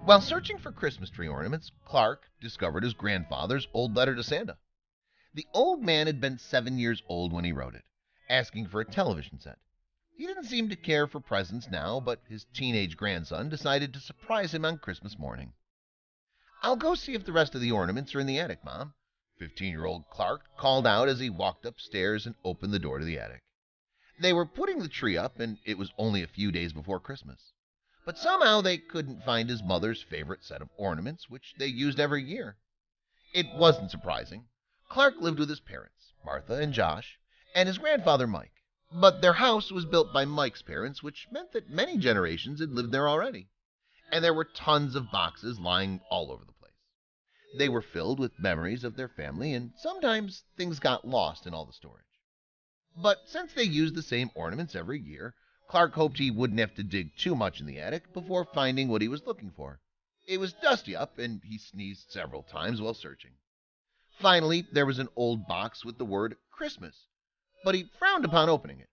While searching for Christmas tree ornaments, Clark discovered his grandfather's old letter to Santa. The old man had been 7 years old when he wrote it, asking for a television set. He didn't seem to care for presents now, but his teenage grandson decided to surprise him on Christmas morning. "I'll go see if the rest of the ornaments are in the attic, Mom," 15-year-old Clark called out as he walked upstairs and opened the door to the attic. They were putting the tree up, and it was only a few days before Christmas. But somehow they couldn't find his mother's favorite set of ornaments, which they used every year. It wasn't surprising. Clark lived with his parents, Martha and Josh, and his grandfather, Mike. But their house was built by Mike's parents, which meant that many generations had lived there already. And there were tons of boxes lying all over the place. They were filled with memories of their family, and sometimes things got lost in all the storage. But since they used the same ornaments every year, Clark hoped he wouldn't have to dig too much in the attic before finding what he was looking for. It was dusty up, and he sneezed several times while searching. Finally, there was an old box with the word Christmas, but he frowned upon opening it.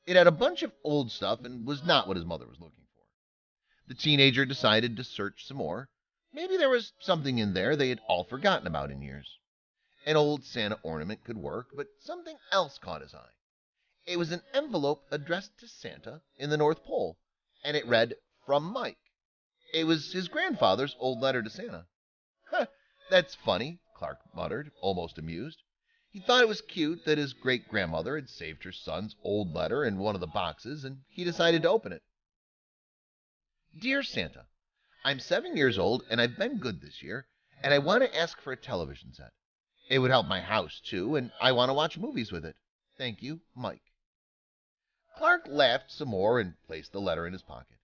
It had a bunch of old stuff and was not what his mother was looking for. The teenager decided to search some more. Maybe there was something in there they had all forgotten about in years. An old Santa ornament could work, but something else caught his eye. It was an envelope addressed to Santa in the North Pole, and it read, "From Mike." It was his grandfather's old letter to Santa. "Huh, that's funny," Clark muttered, almost amused. He thought it was cute that his great-grandmother had saved her son's old letter in one of the boxes, and he decided to open it. "Dear Santa, I'm 7 years old, and I've been good this year, and I want to ask for a television set. It would help my house, too, and I want to watch movies with it. Thank you, Mike." Clark laughed some more and placed the letter in his pocket.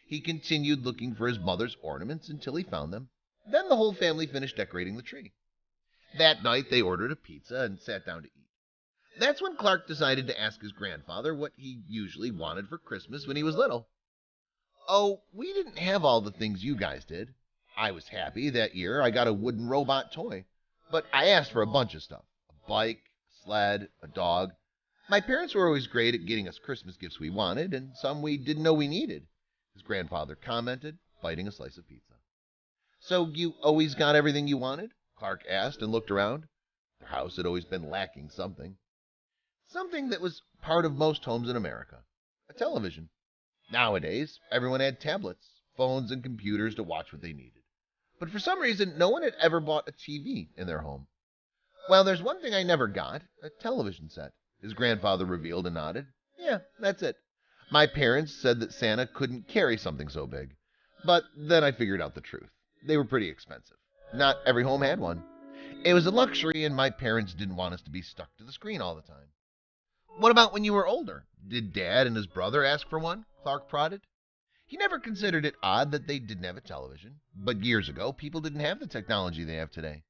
He continued looking for his mother's ornaments until he found them. Then the whole family finished decorating the tree. That night they ordered a pizza and sat down to eat. That's when Clark decided to ask his grandfather what he usually wanted for Christmas when he was little. "Oh, we didn't have all the things you guys did. I was happy that year I got a wooden robot toy. But I asked for a bunch of stuff. A bike, a sled, a dog. My parents were always great at getting us Christmas gifts we wanted, and some we didn't know we needed," his grandfather commented, biting a slice of pizza. "So you always got everything you wanted?" Clark asked and looked around. Their house had always been lacking something. Something that was part of most homes in America. A television. Nowadays, everyone had tablets, phones, and computers to watch what they needed. But for some reason, no one had ever bought a TV in their home. "Well, there's one thing I never got, a television set," his grandfather revealed and nodded. "Yeah, that's it. My parents said that Santa couldn't carry something so big. But then I figured out the truth. They were pretty expensive. Not every home had one. It was a luxury, and my parents didn't want us to be stuck to the screen all the time." "What about when you were older? Did Dad and his brother ask for one?" Clark prodded. He never considered it odd that they didn't have a television, but years ago people didn't have the technology they have today.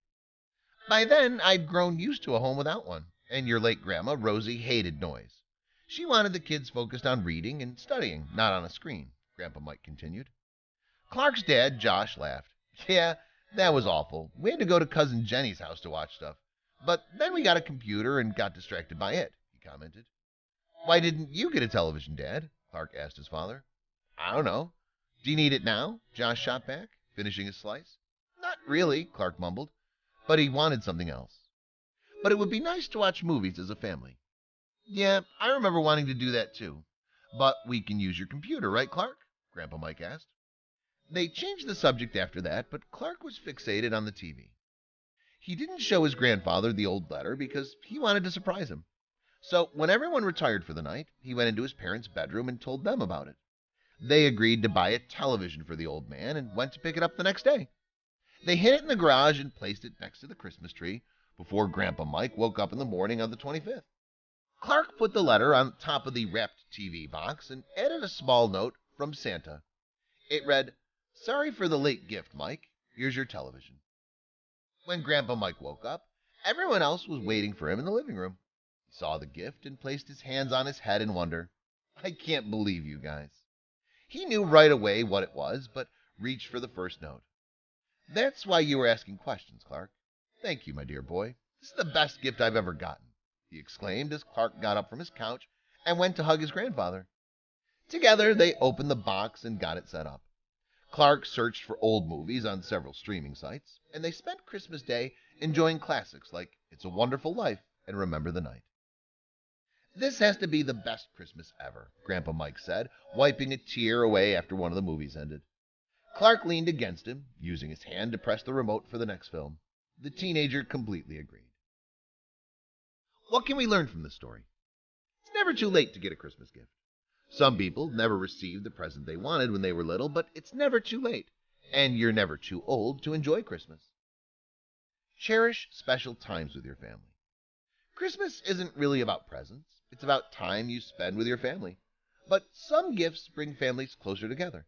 "By then, I'd grown used to a home without one, and your late grandma, Rosie, hated noise. She wanted the kids focused on reading and studying, not on a screen," Grandpa Mike continued. Clark's dad, Josh, laughed. "Yeah, that was awful. We had to go to Cousin Jenny's house to watch stuff. But then we got a computer and got distracted by it," he commented. "Why didn't you get a television, Dad?" Clark asked his father. "I don't know. Do you need it now?" Josh shot back, finishing his slice. "Not really," Clark mumbled, but he wanted something else. "But it would be nice to watch movies as a family." "Yeah, I remember wanting to do that too. But we can use your computer, right, Clark?" Grandpa Mike asked. They changed the subject after that, but Clark was fixated on the TV. He didn't show his grandfather the old letter because he wanted to surprise him. So when everyone retired for the night, he went into his parents' bedroom and told them about it. They agreed to buy a television for the old man and went to pick it up the next day. They hid it in the garage and placed it next to the Christmas tree before Grandpa Mike woke up in the morning of the 25th. Clark put the letter on top of the wrapped TV box and added a small note from Santa. It read, "Sorry for the late gift, Mike. Here's your television." When Grandpa Mike woke up, everyone else was waiting for him in the living room. He saw the gift and placed his hands on his head in wonder. "I can't believe you guys." He knew right away what it was, but reached for the first note. "That's why you were asking questions, Clark. Thank you, my dear boy. This is the best gift I've ever gotten," he exclaimed as Clark got up from his couch and went to hug his grandfather. Together, they opened the box and got it set up. Clark searched for old movies on several streaming sites, and they spent Christmas Day enjoying classics like It's a Wonderful Life and Remember the Night. This has to be the best Christmas ever, Grandpa Mike said, wiping a tear away after one of the movies ended. Clark leaned against him, using his hand to press the remote for the next film. The teenager completely agreed. What can we learn from this story? It's never too late to get a Christmas gift. Some people never received the present they wanted when they were little, but it's never too late. And you're never too old to enjoy Christmas. Cherish special times with your family. Christmas isn't really about presents, it's about time you spend with your family. But some gifts bring families closer together.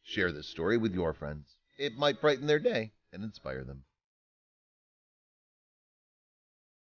Share this story with your friends. It might brighten their day and inspire them.